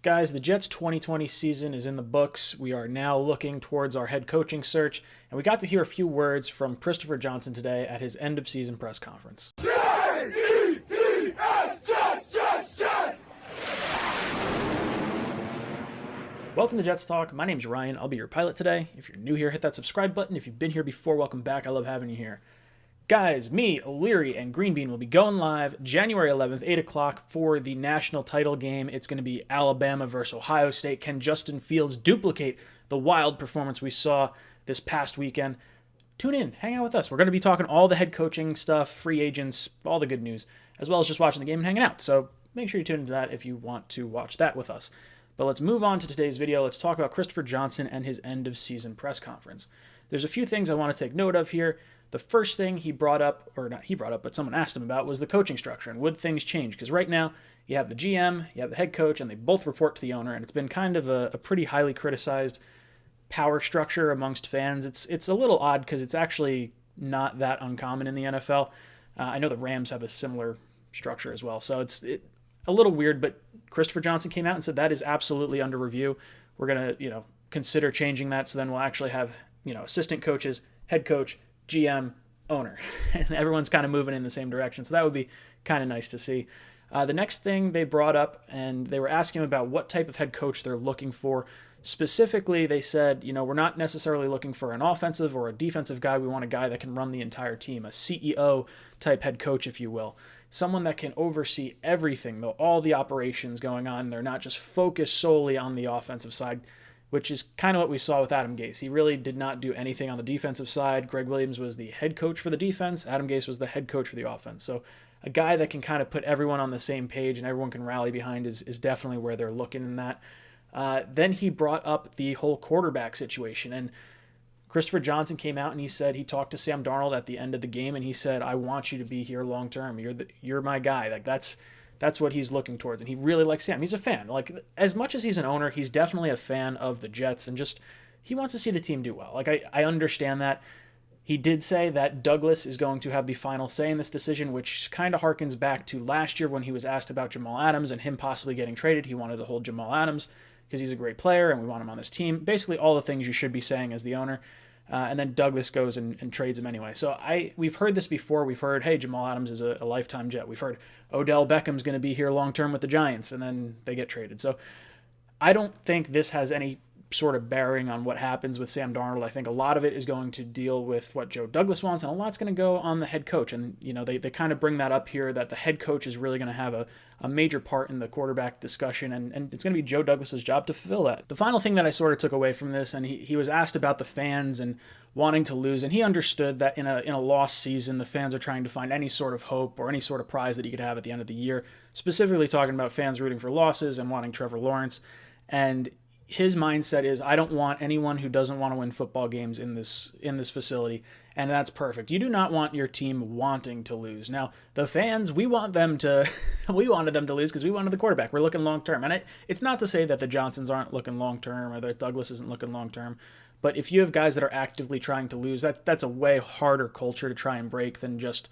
Guys, the Jets 2020 season is in the books. We are now looking towards our head coaching search, and we got to hear a few words from Christopher Johnson today at his end-of-season press conference. Jets, Jets, Jets! Welcome to Jets Talk. My name's Ryan. I'll be your pilot today. If you're new here, hit that subscribe button. If you've been here before, welcome back. I love having you here. Guys, me, O'Leary, and Greenbean will be going live January 11th, 8 o'clock for the national title game. It's going to be Alabama versus Ohio State. Can Justin Fields duplicate the wild performance we saw this past weekend? Tune in. Hang out with us. We're going to be talking all the head coaching stuff, free agents, all the good news, as well as just watching the game and hanging out. So make sure you tune into that if you want to watch that with us. But let's move on to today's video. Let's talk about Christopher Johnson and his end-of-season press conference. There's a few things I want to take note of here. The first thing he brought up, or not he brought up, but someone asked him about, was the coaching structure and would things change? Because right now, you have the GM, you have the head coach, and they both report to the owner, and it's been kind of a pretty highly criticized power structure amongst fans. It's a little odd because it's actually not that uncommon in the NFL. I know the Rams have a similar structure as well, so it's a little weird, but Christopher Johnson came out and said that is absolutely under review. We're going to, consider changing that, so then we'll actually have, assistant coaches, head coach, GM, owner, and everyone's kind of moving in the same direction. So that would be kind of nice to see. The next thing they brought up, and they were asking about what type of head coach they're looking for. Specifically, they said, we're not necessarily looking for an offensive or a defensive guy. We want a guy that can run the entire team, a CEO type head coach, if you will. Someone that can oversee everything, all the operations going on. They're not just focused solely on the offensive side, which is kind of what we saw with Adam Gase. He really did not do anything on the defensive side. Greg Williams was the head coach for the defense. Adam Gase was the head coach for the offense. So a guy that can kind of put everyone on the same page and everyone can rally behind is definitely where they're looking in that. Then he brought up the whole quarterback situation. And Christopher Johnson came out and he said he talked to Sam Darnold at the end of the game and he said, "I want you to be here long term. You're my guy." Like that's what he's looking towards. And he really likes Sam. He's a fan. Like, as much as he's an owner, he's definitely a fan of the Jets and just he wants to see the team do well. Like, I understand that. He did say that Douglas is going to have the final say in this decision, which kind of harkens back to last year when he was asked about Jamal Adams and him possibly getting traded. He wanted to hold Jamal Adams because he's a great player and we want him on this team. Basically all the things you should be saying as the owner. And then Douglas goes and trades him anyway. So we've heard this before. We've heard, hey, Jamal Adams is a lifetime Jet. We've heard Odell Beckham's going to be here long-term with the Giants, and then they get traded. So I don't think this has any sort of bearing on what happens with Sam Darnold. I think a lot of it is going to deal with what Joe Douglas wants, and a lot's going to go on the head coach. And, they kind of bring that up here, that the head coach is really going to have a major part in the quarterback discussion, and it's going to be Joe Douglas's job to fulfill that. The final thing that I sort of took away from this, and he was asked about the fans and wanting to lose, and he understood that in a lost season, the fans are trying to find any sort of hope or any sort of prize that he could have at the end of the year, specifically talking about fans rooting for losses and wanting Trevor Lawrence. And his mindset is, I don't want anyone who doesn't want to win football games in this facility, and that's perfect. You do not want your team wanting to lose. Now, the fans, we wanted them to lose because we wanted the quarterback. We're looking long term, and it's not to say that the Johnsons aren't looking long term or that Douglas isn't looking long term. But if you have guys that are actively trying to lose, that's a way harder culture to try and break than just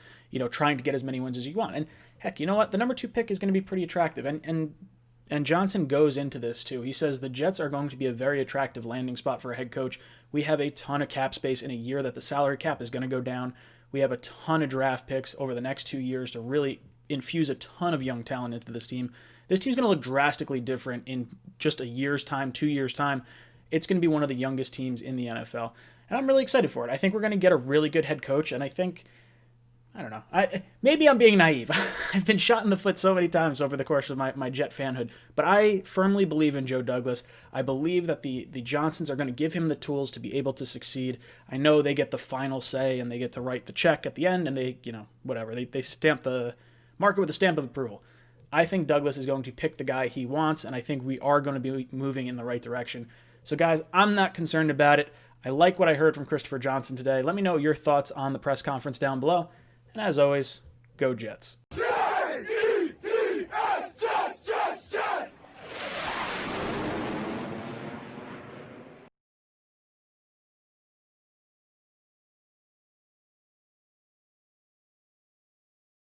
trying to get as many wins as you want. And heck, you know what? The number 2 pick is going to be pretty attractive, and Johnson goes into this too. He says the Jets are going to be a very attractive landing spot for a head coach. We have a ton of cap space in a year that the salary cap is going to go down. We have a ton of draft picks over the next 2 years to really infuse a ton of young talent into this team. This team's going to look drastically different in just a year's time, 2 years' time. It's going to be one of the youngest teams in the NFL. And I'm really excited for it. I think we're going to get a really good head coach, and I don't know. Maybe I'm being naive. I've been shot in the foot so many times over the course of my Jet fanhood, but I firmly believe in Joe Douglas. I believe that the Johnsons are going to give him the tools to be able to succeed. I know they get the final say and they get to write the check at the end and they, whatever. They stamp the mark it with a stamp of approval. I think Douglas is going to pick the guy he wants, and I think we are going to be moving in the right direction. So guys, I'm not concerned about it. I like what I heard from Christopher Johnson today. Let me know your thoughts on the press conference down below. And as always, go Jets.